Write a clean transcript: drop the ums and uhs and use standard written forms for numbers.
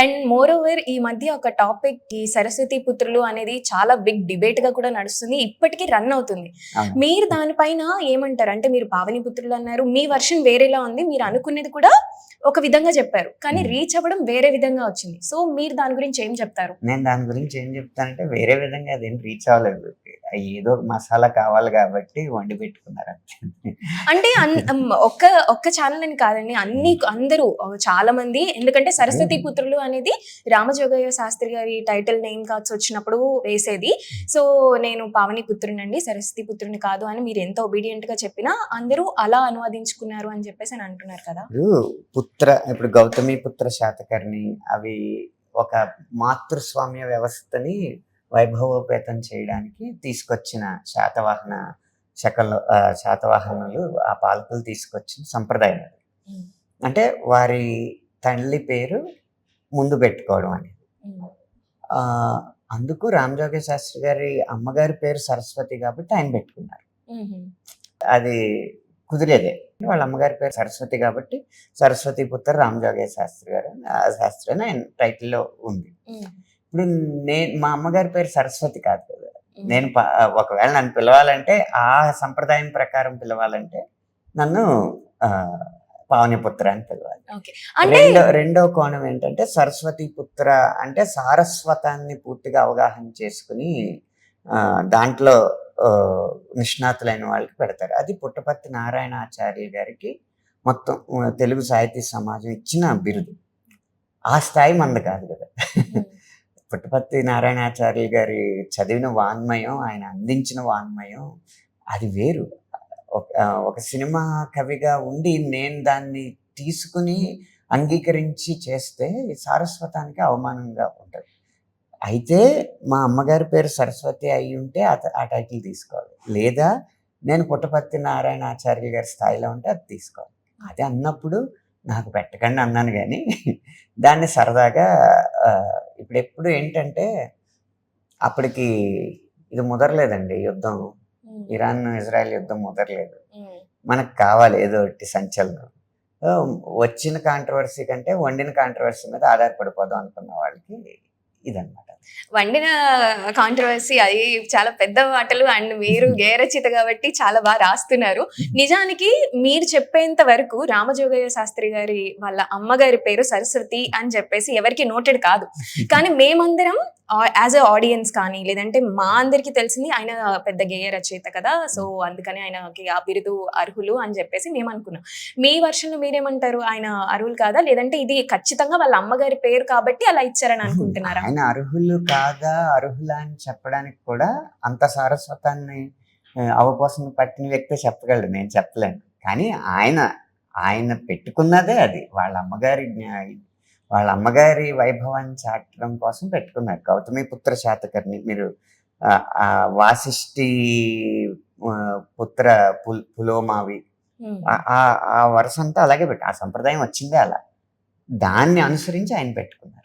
And more over ఈ మధ్య ఒక టాపిక్ ఈ సరస్వతి పుత్రులు అనేది చాలా బిగ్ డిబేట్ గా కూడా నడుస్తుంది, ఇప్పటికీ రన్ అవుతుంది. అవును. మీరు దానిపైన ఏమంటారు? అంటే మీరు పావని పుత్రులు అన్నారు, మీ వర్షన్ వేరేలా ఉంది, మీరు అనుకునేది కూడా ఒక విధంగా చెప్పారు, కానీ రీచ్ అవ్వడం వేరే విధంగా వచ్చింది. సో మీరు దాని గురించి ఏం చెప్తారు? నేను దాని గురించి ఏం చెప్తానంటే, వేరే విధంగా అదేం రీచ్ అవ్వలేదు. ఏదో మసాలా కావాలి కాబట్టి వండి పెట్టుకున్నారు అంతే. అంటే ఒక్క ఒక్క ఛానల్ అని కాదండి, అందరూ చాలా మంది, ఎందుకంటే సరస్వతి పుత్రులు అనేది రామజోగయ్య శాస్త్రి గారి టైటిల్ నేమ్ కార్డ్స్ వచ్చినప్పుడు వేసేది. సో నేను పావని పుత్రునండి, సరస్వతి పుత్రుని కాదు అని మీరు ఎంత ఒబీడియంట్ గా చెప్పినా అందరూ అలా అనువాదించుకున్నారు అని చెప్పేసి అని అంటున్నారు కదా. ఇప్పుడు గౌతమి పుత్ర శాతకర్ణి అవి ఒక మాతృస్వామ్య వ్యవస్థని వైభవోపేతం చేయడానికి తీసుకొచ్చిన శాతవాహనులు ఆ పాలకులు తీసుకొచ్చిన సంప్రదాయం అది. అంటే వారి తల్లి పేరు ముందు పెట్టుకోవడం అనేది. అందుకు రామజోగ శాస్త్రి గారి అమ్మగారి పేరు సరస్వతి కాబట్టి ఆయన పెట్టుకున్నారు. అది కుదిరేదే. వాళ్ళ అమ్మగారి పేరు సరస్వతి కాబట్టి సరస్వతి పుత్ర రామజోగయ్య శాస్త్రి గారు శాస్త్రి అని ఆయన టైటిల్లో ఉంది. ఇప్పుడు మా అమ్మగారి పేరు సరస్వతి కాదు కదా. నేను ఒకవేళ నన్ను పిలవాలంటే ఆ సంప్రదాయం ప్రకారం పిలవాలంటే నన్ను పావనిపుత్ర అని పిలవాలి. రెండో కోణం ఏంటంటే సరస్వతి పుత్ర అంటే సారస్వతాన్ని పూర్తిగా అవగాహన చేసుకుని దాంట్లో నిష్ణాతులైన వాళ్ళకి పెడతారు. అది పుట్టపర్తి నారాయణాచార్య గారికి మొత్తం తెలుగు సాహితీ సమాజం ఇచ్చిన బిరుదు. ఆ స్థాయి మంది కాదు కదా. పుట్టపర్తి నారాయణాచార్య గారి చదివిన వాన్మయం, ఆయన అందించిన వాన్మయం అది వేరు. ఒక సినిమా కవిగా ఉండి నేను దాన్ని తీసుకుని అంగీకరించి చేస్తే సారస్వతానికి అవమానంగా ఉంటుంది. అయితే మా అమ్మగారి పేరు సరస్వతి అయి ఉంటే ఆ టైటిల్ తీసుకోవాలి, లేదా నేను పుట్టపర్తి నారాయణాచార్య గారి స్థాయిలో ఉంటే అది తీసుకోవాలి. అది అన్నప్పుడు నాకు పెట్టకండి అన్నాను, కానీ దాన్ని సరదాగా ఎప్పుడు ఏంటంటే అప్పటికి ఇది ముదరలేదండి యుద్ధం, ఇరాన్ ఇజ్రాయెల్ యుద్ధం ముదరలేదు. మనకు కావాలి ఏదో ఒకటి సంచలనం. వచ్చిన కాంట్రవర్సీ కంటే వండిన కాంట్రవర్సీ మీద ఆధారపడిపోదాం అనుకున్న వాళ్ళకి ఇదన్నమాట. వండిన కాంట్రవర్సీ అది చాలా పెద్ద మాటలు, అండ్ మీరు గేయరచిత కాబట్టి చాలా బాగా రాస్తున్నారు. నిజానికి మీరు చెప్పేంత వరకు రామజోగయ్య శాస్త్రి గారి వాళ్ళ అమ్మగారి పేరు సరస్వతి అని చెప్పేసి ఎవరికి నోటెడ్ కాదు. కానీ మేమందరం యాజ్ ఎ ఆడియన్స్ కానీ, లేదంటే మా అందరికి తెలిసింది ఆయన పెద్ద గేయ రచయిత కదా, సో అందుకని ఆయనకి ఆ బిరుదు అర్హులు అని చెప్పేసి మేము అనుకున్నాం. మీ వర్షన్లో మీరేమంటారు? ఆయన అర్హులు కాదా, లేదంటే ఇది ఖచ్చితంగా వాళ్ళ అమ్మగారి పేరు కాబట్టి అలా ఇచ్చారని అనుకుంటున్నారా? ఆయన అర్హులు కాదా అర్హులా అని చెప్పడానికి కూడా అంత సారస్వతాన్ని అవపోసం పట్టిన వ్యక్తి చెప్పగలడు, నేను చెప్పలేను. కానీ ఆయన పెట్టుకున్నదే అది. వాళ్ళ అమ్మగారి వైభవాన్ని చాటడం కోసం పెట్టుకున్నారు. గౌతమి పుత్ర శాతకర్ణి, మీరు వాసిష్ఠి పుత్ర పులోమావి ఆ వరుస అంతా అలాగే ఆ సంప్రదాయం వచ్చిందే అలా, దాన్ని అనుసరించి ఆయన పెట్టుకున్నారు.